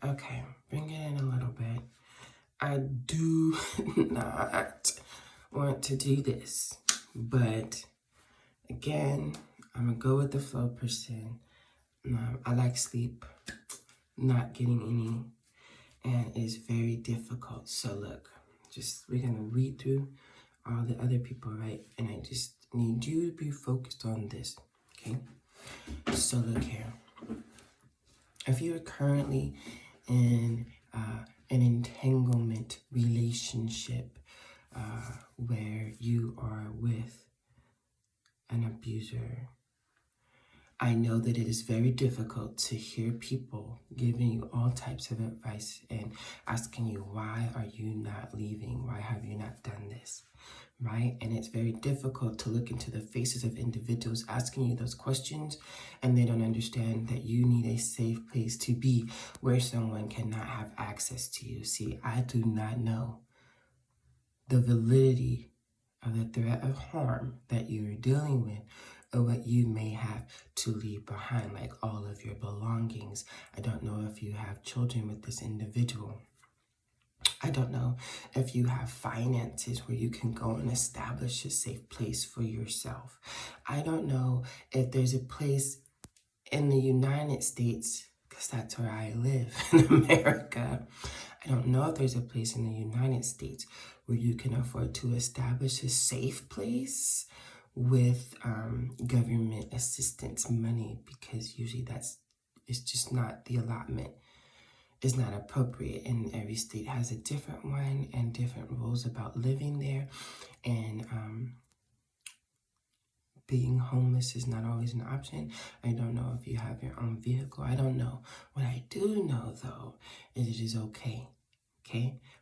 Okay, bring it in a little bit. I do not want to do this, but again, I'm gonna go with the flow person. I like sleep, not getting any, and it's very difficult. So look, we're gonna read through all the other people, right? And I just need you to be focused on this, okay? So look here. If you're currently in an entanglement relationship where you are with an abuser, I know that it is very difficult to hear people giving you all types of advice and asking you, why are you not leaving? Why have you not done this? Right? And it's very difficult to look into the faces of individuals asking you those questions, and they don't understand that you need a safe place to be where someone cannot have access to you. See, I do not know the validity of the threat of harm that you're dealing with, or what you may have to leave behind, like all of your belongings. I don't know if you have children with this individual. I don't know if you have finances where you can go and establish a safe place for yourself. I don't know if there's a place in the United States, because that's where I live in America. I don't know if there's a place in the United States where you can afford to establish a safe place with government assistance money, because usually it's just not the allotment. Is not appropriate, and every state has a different one and different rules about living there, and being homeless is not always an option. I don't know if you have your own vehicle. I don't know. What I do know, though, is it is okay,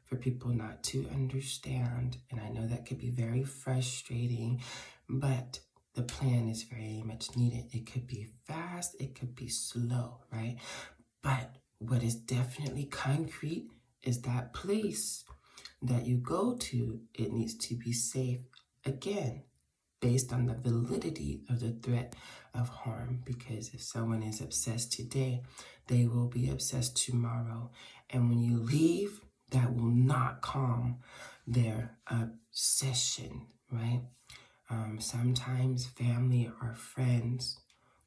for people not to understand, and I know that could be very frustrating, but the plan is very much needed. It could be fast, it could be slow, right? But what is definitely concrete is that place that you go to, it needs to be safe, again, based on the validity of the threat of harm. Because if someone is obsessed today, they will be obsessed tomorrow. And when you leave, that will not calm their obsession, right? Sometimes family or friends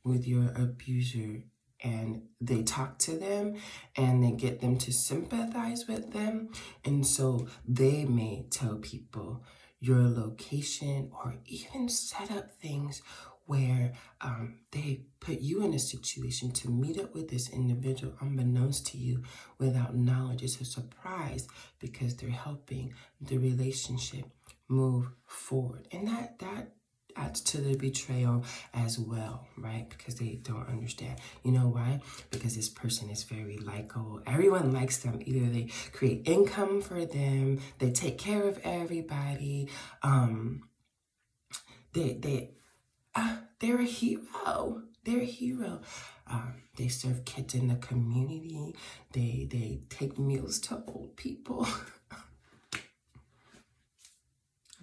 with your abuser, and they talk to them and they get them to sympathize with them. And so they may tell people your location, or even set up things where they put you in a situation to meet up with this individual unbeknownst to you without knowledge. It's a surprise because they're helping the relationship move forward. And that adds to the betrayal as well, right? Because they don't understand. You know why? Because this person is very likable. Everyone likes them. Either they create income for them, they take care of everybody. They're a hero. They're a hero. They serve kids in the community. They take meals to old people.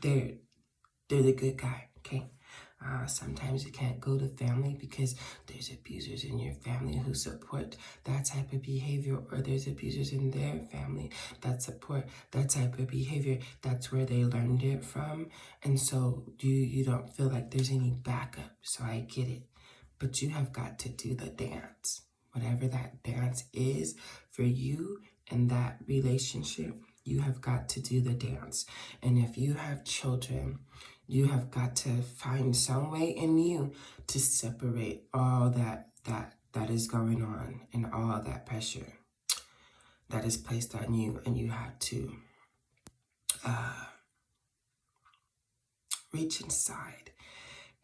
They're the good guy, okay? Sometimes you can't go to family because there's abusers in your family who support that type of behavior, or there's abusers in their family that support that type of behavior. That's where they learned it from. And so you don't feel like there's any backup. So I get it. But you have got to do the dance. Whatever that dance is for you and that relationship, you have got to do the dance. And if you have children, you have got to find some way in you to separate all that is going on and all that pressure that is placed on you. And you have to reach inside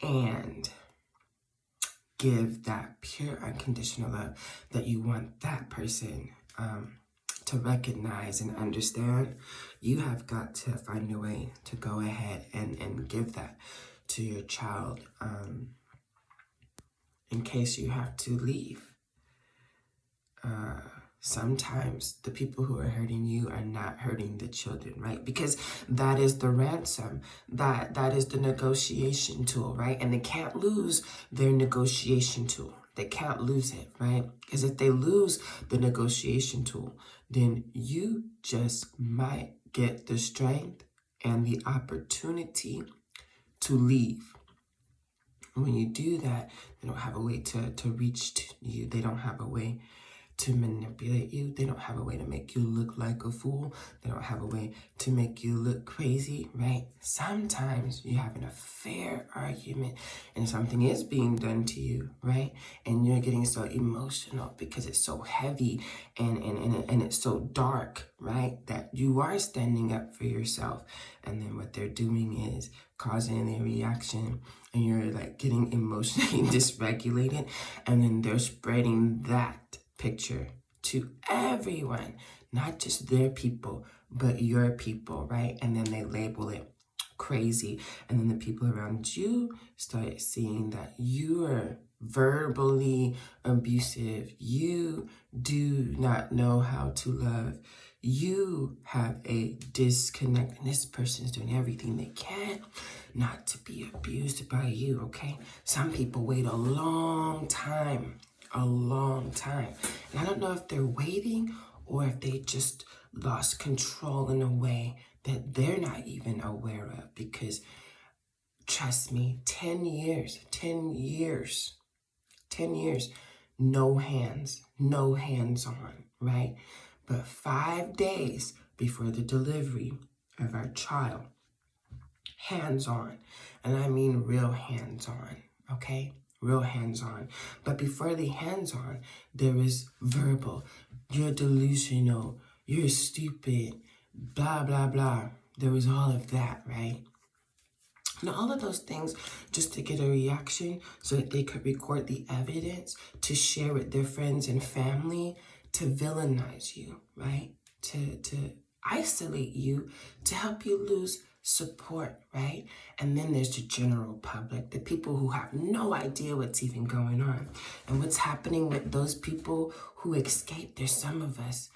and give that pure unconditional love that you want that person to recognize and understand. You have got to find a way to go ahead and give that to your child in case you have to leave. Sometimes the people who are hurting you are not hurting the children, right? Because that is the ransom, that is the negotiation tool, right? And they can't lose their negotiation tool. They can't lose it, right? Because if they lose the negotiation tool, then you just might get the strength and the opportunity to leave. When you do that, they don't have a way to reach to you. They don't have a way to manipulate you. They don't have a way to make you look like a fool. They don't have a way to make you look crazy, right? Sometimes you're having a fair argument and something is being done to you, right? And you're getting so emotional because it's so heavy and it's so dark, right? That you are standing up for yourself. And then what they're doing is causing a reaction, and you're like getting emotionally dysregulated, and then they're spreading that picture to everyone, not just their people, but your people, right? And then they label it crazy. And then the people around you start seeing that you're verbally abusive. You do not know how to love. You have a disconnect, and this person's doing everything they can not to be abused by you, okay? Some people wait a long time. And I don't know if they're waiting or if they just lost control in a way that they're not even aware of, because trust me, 10 years, no hands on, right? But 5 days before the delivery of our child, hands on. And I mean real hands on, okay? Real hands-on. But before the hands-on, there is verbal. You're delusional. You're stupid. Blah, blah, blah. There was all of that, right? Now, all of those things just to get a reaction so that they could record the evidence to share with their friends and family, to villainize you, right? To isolate you, to help you lose support, right? And then there's the general public, the people who have no idea what's even going on. And what's happening with those people who escape, there's some of us,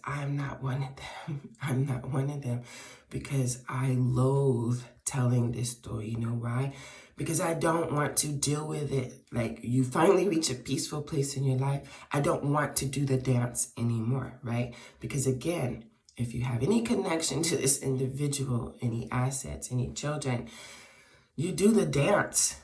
I'm not one of them because I loathe telling this story. You know why? Because I don't want to deal with it. Like, you finally reach a peaceful place in your life. I don't want to do the dance anymore, right? Because again, if you have any connection to this individual, any assets, any children, you do the dance.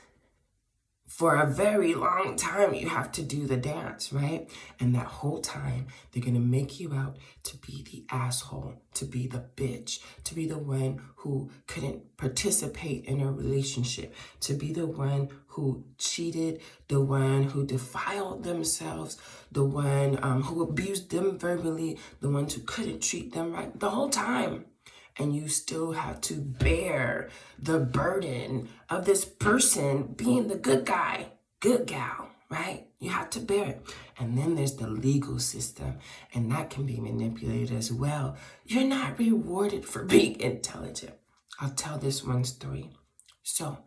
For a very long time, you have to do the dance, right? And that whole time, they're going to make you out to be the asshole, to be the bitch, to be the one who couldn't participate in a relationship, to be the one who cheated, the one who defiled themselves, the one who abused them verbally, the ones who couldn't treat them right the whole time. And you still have to bear the burden of this person being the good guy, good gal, right? You have to bear it. And then there's the legal system, and that can be manipulated as well. You're not rewarded for being intelligent. I'll tell this one story. So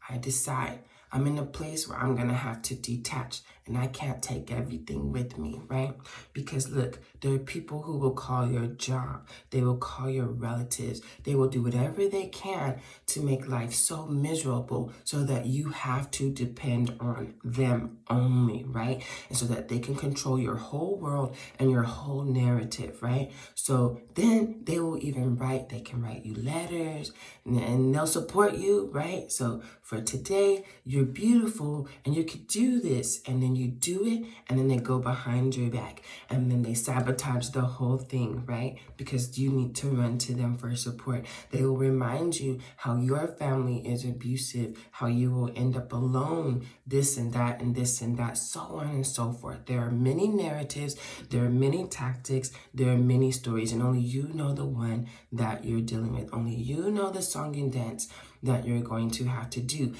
I decide I'm in a place where I'm going to have to detach, and I can't take everything with me, right? Because look, there are people who will call your job. They will call your relatives. They will do whatever they can to make life so miserable so that you have to depend on them only, right? And so that they can control your whole world and your whole narrative, right? So then they will even they can write you letters and they'll support you, right? So for today, you're beautiful and you could do this, and then you do it, and then they go behind your back and then they sabotage the whole thing, right? Because you need to run to them for support. They will remind you how your family is abusive, how you will end up alone, this and that and this and that, so on and so forth. There are many narratives, there are many tactics, there are many stories, and only you know the one that you're dealing with. Only you know the song and dance that you're going to have to do.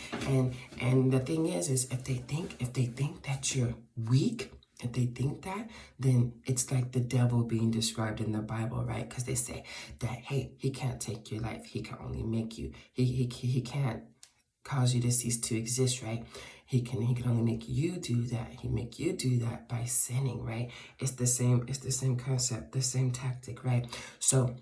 And the thing is if they think that you're weak, if they think that, then it's like the devil being described in the Bible, right? Because they say that, hey, he can't take your life. He can only make you. He can't cause you to cease to exist, right? He can only make you do that. He make you do that by sinning, right? It's the same concept, the same tactic, right? So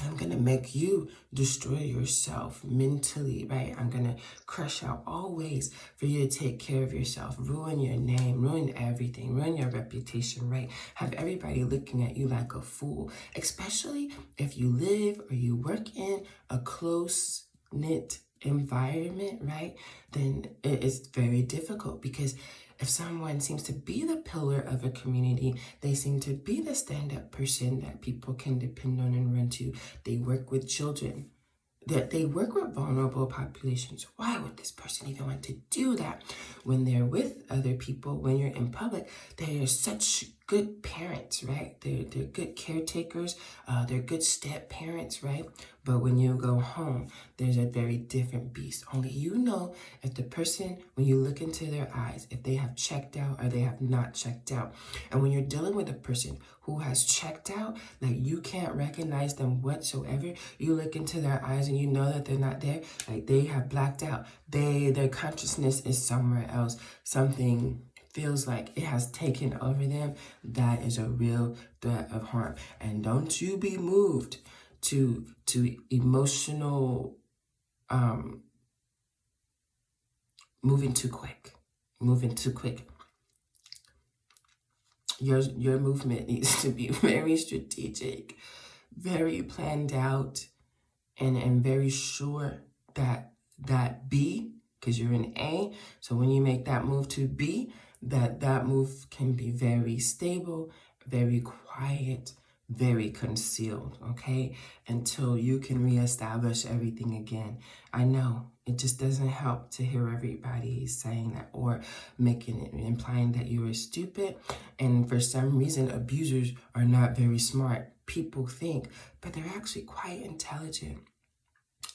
I'm going to make you destroy yourself mentally, right? I'm going to crush out all ways for you to take care of yourself, ruin your name, ruin everything, ruin your reputation, right? Have everybody looking at you like a fool, especially if you live or you work in a close-knit environment, right? Then it is very difficult, because if someone seems to be the pillar of a community, they seem to be the stand-up person that people can depend on and run to. They work with children, that they work with vulnerable populations. Why would this person even want to do that? When they're with other people, when you're in public, they are such good parents, right? They're good caretakers, they're good step parents, right? But when you go home, there's a very different beast. Only you know if the person, when you look into their eyes, if they have checked out or they have not checked out. And when you're dealing with a person who has checked out, like you can't recognize them whatsoever, you look into their eyes and you know that they're not there, like they have blacked out. Their consciousness is somewhere else. Something feels like it has taken over them. That is a real threat of harm. And don't you be moved to emotional moving too quick. Your movement needs to be very strategic, very planned out, and very sure that B, because you're in A, so when you make that move to B, that move can be very stable, very quiet, very concealed, okay? Until you can reestablish everything again. I know it just doesn't help to hear everybody saying that or implying that you are stupid. And for some reason, abusers are not very smart. People think, but they're actually quite intelligent.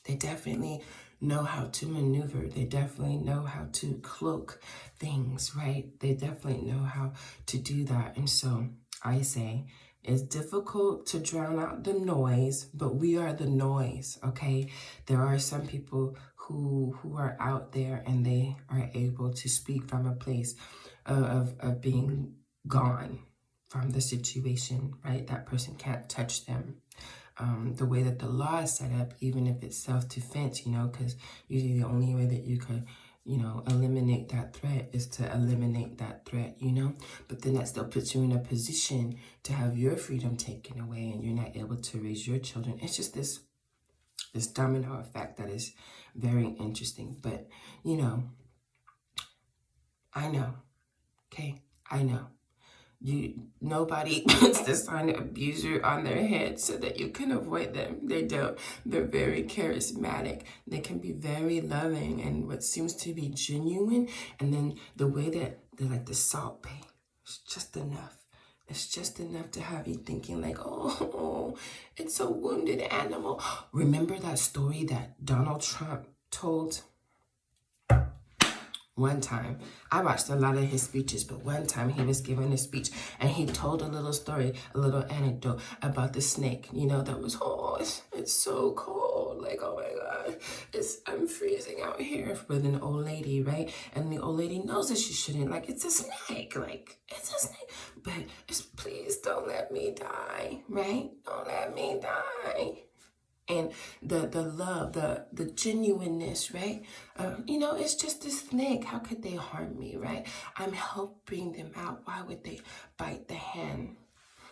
They definitely know how to maneuver. They definitely know how to cloak things, right? They definitely know how to do that. And so I say, it's difficult to drown out the noise, but we are the noise, okay? There are some people who are out there and they are able to speak from a place of being gone from the situation, right? That person can't touch them. The way that the law is set up, even if it's self-defense, because usually the only way that you could, eliminate that threat is to eliminate that threat, but then that still puts you in a position to have your freedom taken away and you're not able to raise your children. It's just this domino effect that is very interesting. But, I know, okay? I know. Nobody puts the sign abuser on their head so that you can avoid them. They don't. They're very charismatic. They can be very loving and what seems to be genuine. And then the way that they're like the Salt Bae, it's just enough. It's just enough to have you thinking like, oh, it's a wounded animal. Remember that story that Donald Trump told? One time, I watched a lot of his speeches, but one time he was giving a speech and he told a little story, a little anecdote about the snake, that was, it's so cold. Like, oh my God, I'm freezing out here with an old lady, right? And the old lady knows that she shouldn't, like, it's a snake, but please don't let me die, right? Don't let me die. And the love, the genuineness, right? It's just a snake. How could they harm me, right? I'm helping them out. Why would they bite the hand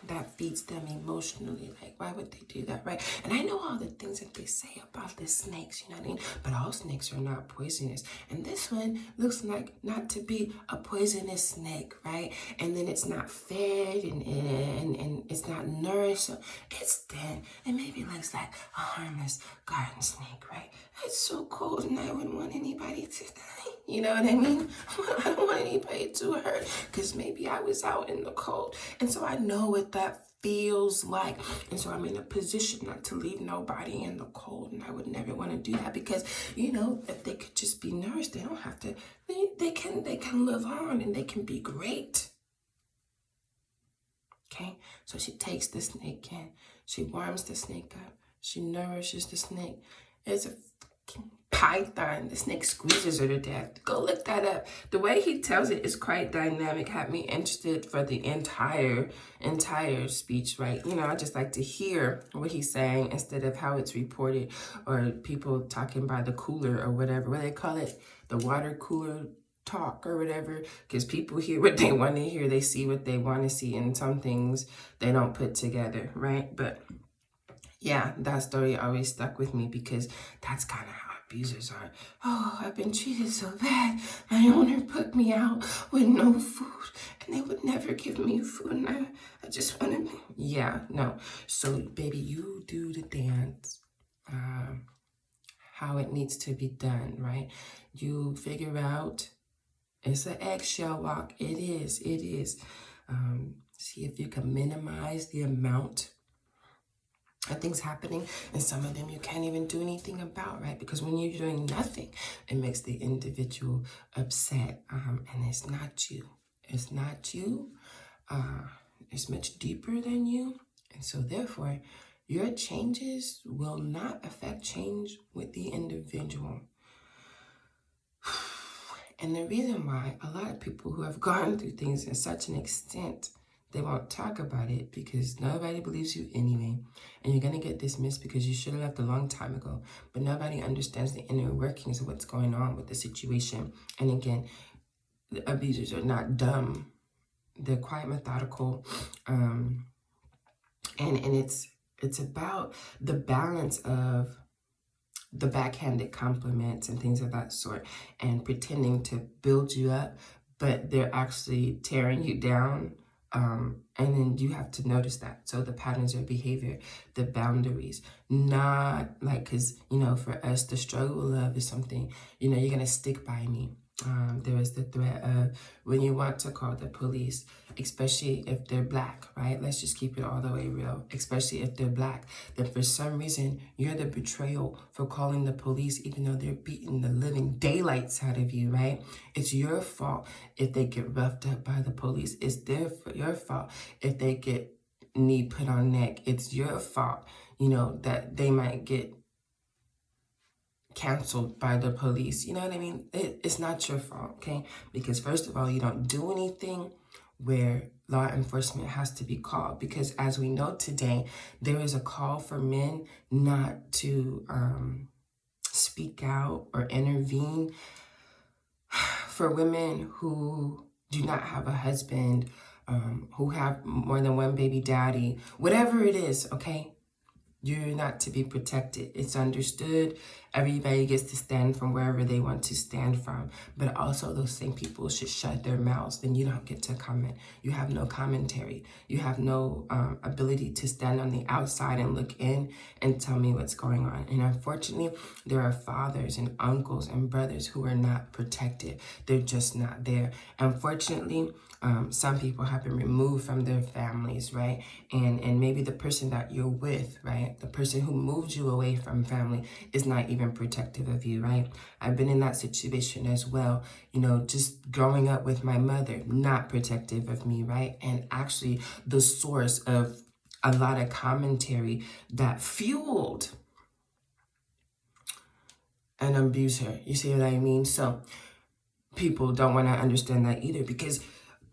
that feeds them emotionally? Like, why would they do that, right? And I know all the things that they say about the snakes, you know what I mean? But all snakes are not poisonous. And this one looks like not to be a poisonous snake, right? And then it's not fed and it's not nourished. So it's dead. And maybe it looks like a harmless garden snake, right? It's so cold and I wouldn't want anybody to die. You know what I mean? I don't want anybody to hurt because maybe I was out in the cold. And so I know what that feels like. And so I'm in a position not to leave nobody in the cold. And I would never want to do that because, if they could just be nourished, they don't have to, they can live on and they can be great. Okay? So she takes the snake in. She warms the snake up. She nourishes the snake. It's a fucking python. The snake squeezes her to death. Go look that up. The way he tells it is quite dynamic. Had me interested for the entire speech, right? You know, I just like to hear what he's saying instead of how it's reported, or people talking by the cooler or whatever. What do they call it? The water cooler talk or whatever, because people hear what they want to hear. They see what they want to see, and some things they don't put together, right? But yeah, that story always stuck with me, because that's kind of how abusers are. Oh, I've been treated so bad. My owner put me out with no food, and they would never give me food, and I just wanted, yeah, no. So, baby, you do the dance how it needs to be done, right? You figure out, it's an eggshell walk. It is. See if you can minimize the amount of things happening, and some of them you can't even do anything about, right? Because when you're doing nothing, it makes the individual upset, and it's not you. It's not you. It's much deeper than you, and so therefore, your changes will not affect change with the individual. And the reason why a lot of people who have gone through things in such an extent, they won't talk about it, because nobody believes you anyway. And you're going to get dismissed because you should have left a long time ago. But nobody understands the inner workings of what's going on with the situation. And again, the abusers are not dumb. They're quite methodical. And it's about the balance of the backhanded compliments and things of that sort, and pretending to build you up, but they're actually tearing you down. And then you have to notice that. So the patterns of behavior, the boundaries, not like, because, you know, for us, the struggle of is something, you know, you're going to stick by me. There is the threat of when you want to call the police, especially if they're black, right? Let's just keep it all the way real. Especially if they're black, then for some reason, you're the betrayal for calling the police, even though they're beating the living daylights out of you, right? It's your fault if they get roughed up by the police. It's your fault if they get knee put on neck. It's your fault, you know, that they might get canceled by the police. You know what I mean? It's not your fault, okay? Because first of all, you don't do anything where law enforcement has to be called. Because as we know today, there is a call for men not to speak out or intervene for women who do not have a husband, who have more than one baby daddy, whatever it is, okay? You're not to be protected. It's understood. Everybody gets to stand from wherever they want to stand from. But also those same people should shut their mouths. Then you don't get to comment. You have no commentary. You have no ability to stand on the outside and look in and tell me what's going on. And unfortunately, there are fathers and uncles and brothers who are not protected. They're just not there. Unfortunately, some people have been removed from their families, right? And maybe the person that you're with, right? The person who moved you away from family is not even protective of you, right? I've been in that situation as well. You know, just growing up with my mother, not protective of me, right? And actually the source of a lot of commentary that fueled an abuser. You see what I mean? So people don't want to understand that either, because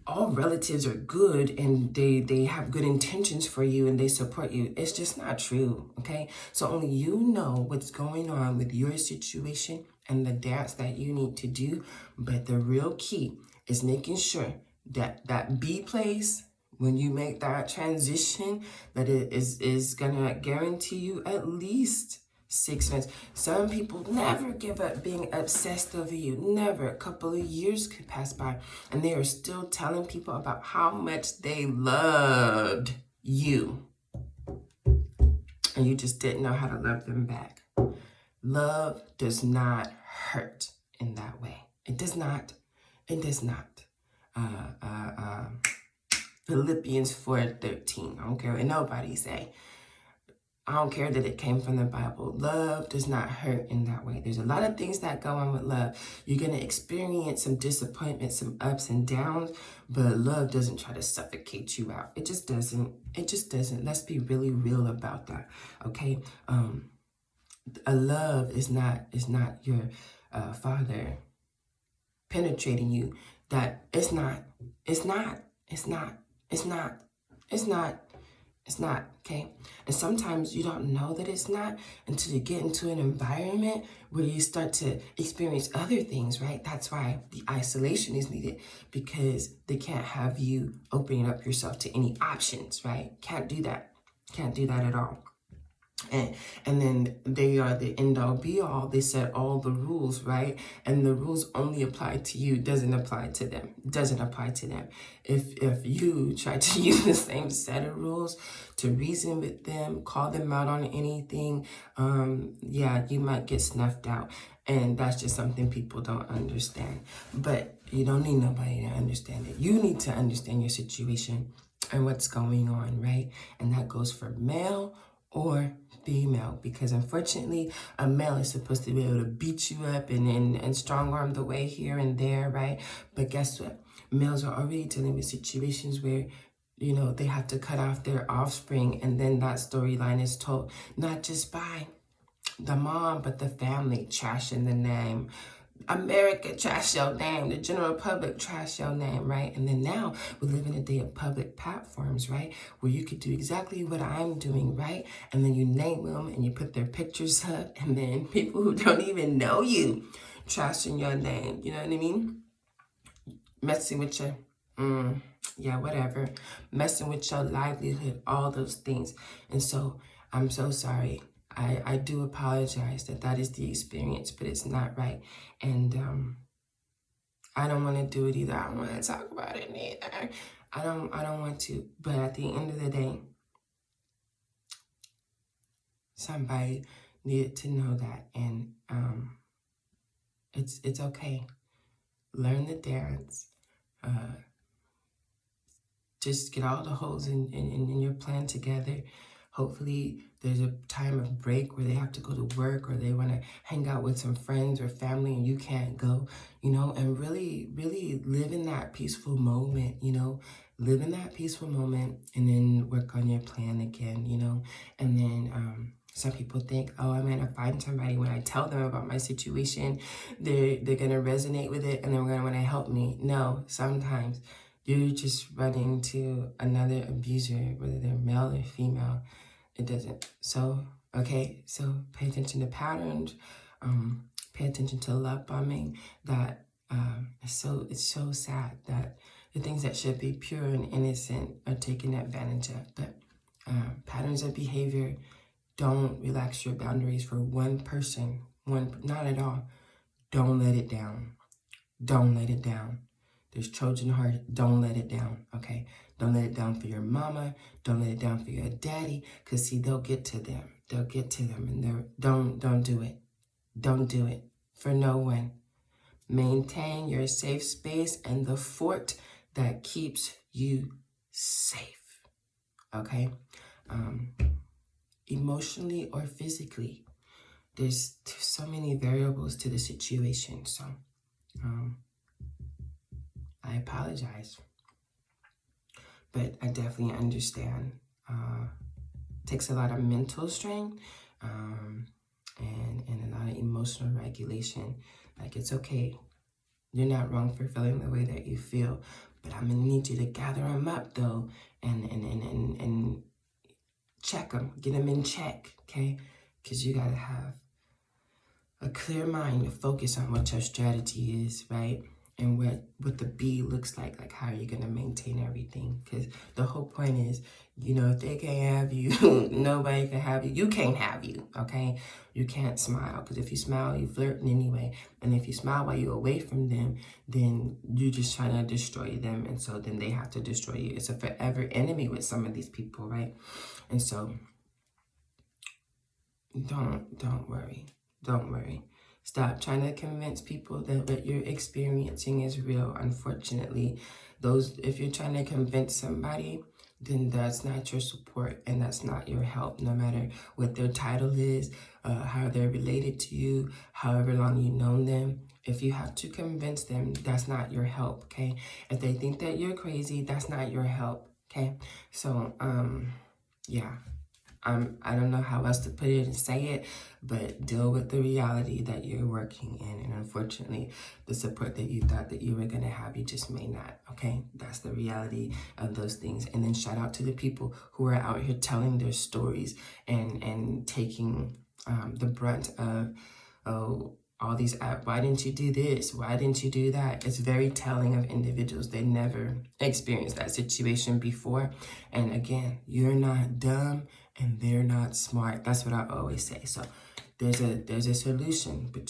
all relatives are good and they have good intentions for you and they support you. It's just not true, okay? So only you know what's going on with your situation and the dance that you need to do. But the real key is making sure that that B place, when you make that transition, that it is gonna guarantee you at least 6 months. Some people never give up being obsessed over you. Never. A couple of years could pass by and they are still telling people about how much they loved you. And you just didn't know how to love them back. Love does not hurt in that way. It does not. It does not. Philippians 4:13. I don't care what nobody say. I don't care that it came from the Bible. Love does not hurt in that way. There's a lot of things that go on with love. You're going to experience some disappointment, some ups and downs, but love doesn't try to suffocate you out. It just doesn't. It just doesn't. Let's be really real about that, okay? A love is not your father penetrating you. That it's not, it's not, it's not, it's not, it's not, it's not, okay? And sometimes you don't know that it's not until you get into an environment where you start to experience other things, right? That's why the isolation is needed, because they can't have you opening up yourself to any options, right? Can't do that. Can't do that at all. And then they are the end all be all. They set all the rules, right? And the rules only apply to you, doesn't apply to them. Doesn't apply to them. If you try to use the same set of rules to reason with them, call them out on anything, yeah, you might get snuffed out. And that's just something people don't understand. But you don't need nobody to understand it. You need to understand your situation and what's going on, right? And that goes for male or female, because unfortunately a male is supposed to be able to beat you up and strong arm the way here and there, right? But guess what? Males are already dealing with situations where, you know, they have to cut off their offspring, and then that storyline is told not just by the mom but the family, trashing the name. America trash your name, the general public trash your name, right? And then now we live in a day of public platforms, right? Where you could do exactly what I'm doing, right? And then you name them and you put their pictures up, and then people who don't even know you trashing your name, you know what I mean? Messing with your, yeah, whatever. Messing with your livelihood, all those things. And so I'm so sorry. I do apologize that is the experience, but it's not right. And I don't want to do it either. I don't want to talk about it either. I don't want to. But at the end of the day, somebody needed to know that. And it's okay. Learn the dance. Just get all the holes in your plan together. Hopefully there's a time of break where they have to go to work, or they want to hang out with some friends or family and you can't go, you know, and really, really live in that peaceful moment, you know, live in that peaceful moment, and then work on your plan again, you know. And then some people think, oh, I'm going to find somebody. When I tell them about my situation, they're going to resonate with it and they're going to want to help me. No, sometimes you're just running to another abuser, whether they're male or female. It doesn't. So, okay, so pay attention to patterns. Pay attention to love bombing. That it's so sad that the things that should be pure and innocent are taken advantage of. But patterns of behavior, don't relax your boundaries for one person. Not at all. Don't let it down. Don't let it down. There's Trojan heart. Don't let it down, okay? Don't let it down for your mama. Don't let it down for your daddy, because see, they'll get to them. They'll get to them, and don't do it. Don't do it for no one. Maintain your safe space and the fort that keeps you safe, okay? Emotionally or physically, there's so many variables to the situation, so I apologize, but I definitely understand. It takes a lot of mental strength and a lot of emotional regulation. Like, it's okay. You're not wrong for feeling the way that you feel, but I'm gonna need you to gather them up though, and check them, get them in check, okay? Because you gotta have a clear mind to focus on what your strategy is, right? And what the B looks like how are you going to maintain everything? Because the whole point is, you know, if they can't have you, nobody can have you. You can't have you, okay? You can't smile, because if you smile, you're flirting anyway. And if you smile while you're away from them, then you're just trying to destroy them. And so then they have to destroy you. It's a forever enemy with some of these people, right? And so don't worry. Don't worry. Stop trying to convince people that what you're experiencing is real. Unfortunately, if you're trying to convince somebody, then that's not your support and that's not your help, no matter what their title is, how they're related to you, however long you've known them. If you have to convince them, that's not your help, okay? If they think that you're crazy, that's not your help, okay? So, yeah. I don't know how else to put it and say it, but deal with the reality that you're working in. And unfortunately, the support that you thought that you were going to have, you just may not. Okay, that's the reality of those things. And then shout out to the people who are out here telling their stories and taking the brunt of, oh, all these, why didn't you do this? Why didn't you do that? It's very telling of individuals. They never experienced that situation before. And again, you're not dumb and they're not smart. That's what I always say. So there's a solution, but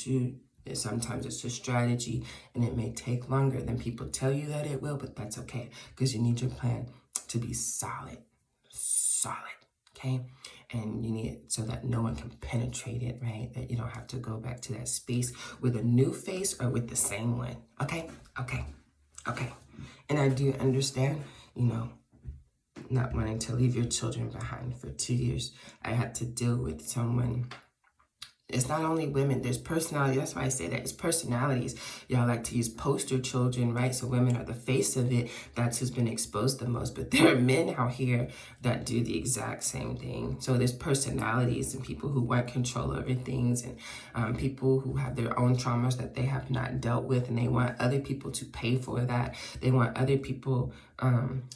sometimes it's a strategy and it may take longer than people tell you that it will, but that's okay because you need your plan to be solid, okay? And you need it so that no one can penetrate it, right? That you don't have to go back to that space with a new face or with the same one, okay? And I do understand, not wanting to leave your children behind for 2 years. I had to deal with someone. It's not only women, there's personality. That's why I say that. It's personalities. Y'all like to use poster children, right? So women are the face of it. That's who's been exposed the most. But there are men out here that do the exact same thing. So there's personalities and people who want control over things and people who have their own traumas that they have not dealt with. And they want other people to pay for that. They want other people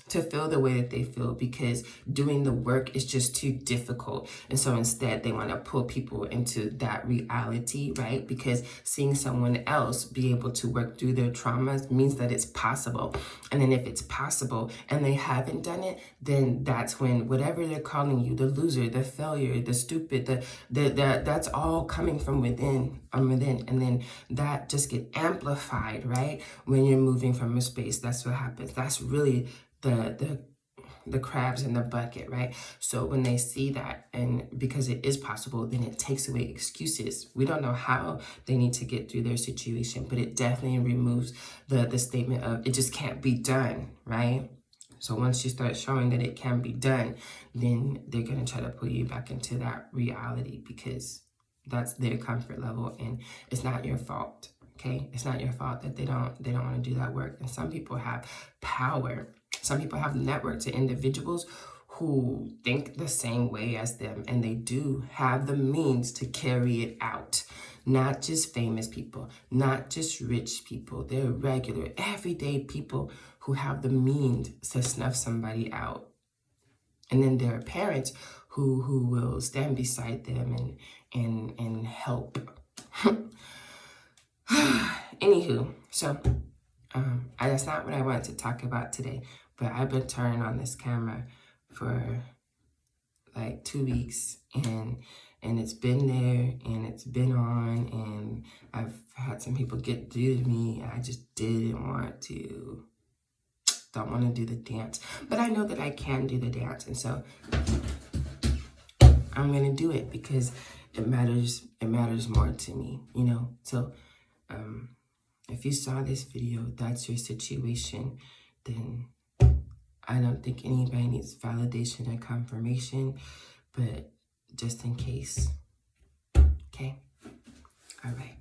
to feel the way that they feel because doing the work is just too difficult. And so instead they want to pull people into that reality, right? Because seeing someone else be able to work through their traumas means that it's possible. And then if it's possible and they haven't done it, then that's when whatever they're calling you, the loser, the failure, the stupid, that's all coming from within. And then that just get amplified, right? When you're moving from a space, that's what happens. That's really the crabs in the bucket, right? So when they see that, and because it is possible, then it takes away excuses. We don't know how they need to get through their situation, but it definitely removes the statement of it just can't be done, right? So once you start showing that it can be done, then they're going to try to pull you back into that reality because that's their comfort level and it's not your fault. Okay, it's not your fault that they don't want to do that work. And some people have power. Some people have networks of individuals who think the same way as them, and they do have the means to carry it out. Not just famous people, not just rich people. They're regular, everyday people who have the means to snuff somebody out. And then there are parents who will stand beside them and help. Anywho, so that's not what I wanted to talk about today, but I've been turning on this camera for like 2 weeks and it's been there and it's been on and I've had some people get through to me. I just don't want to do the dance, but I know that I can do the dance, and so I'm gonna do it because it matters more to me, so if you saw this video, that's your situation, then I don't think anybody needs validation or confirmation, but just in case. Okay? All right.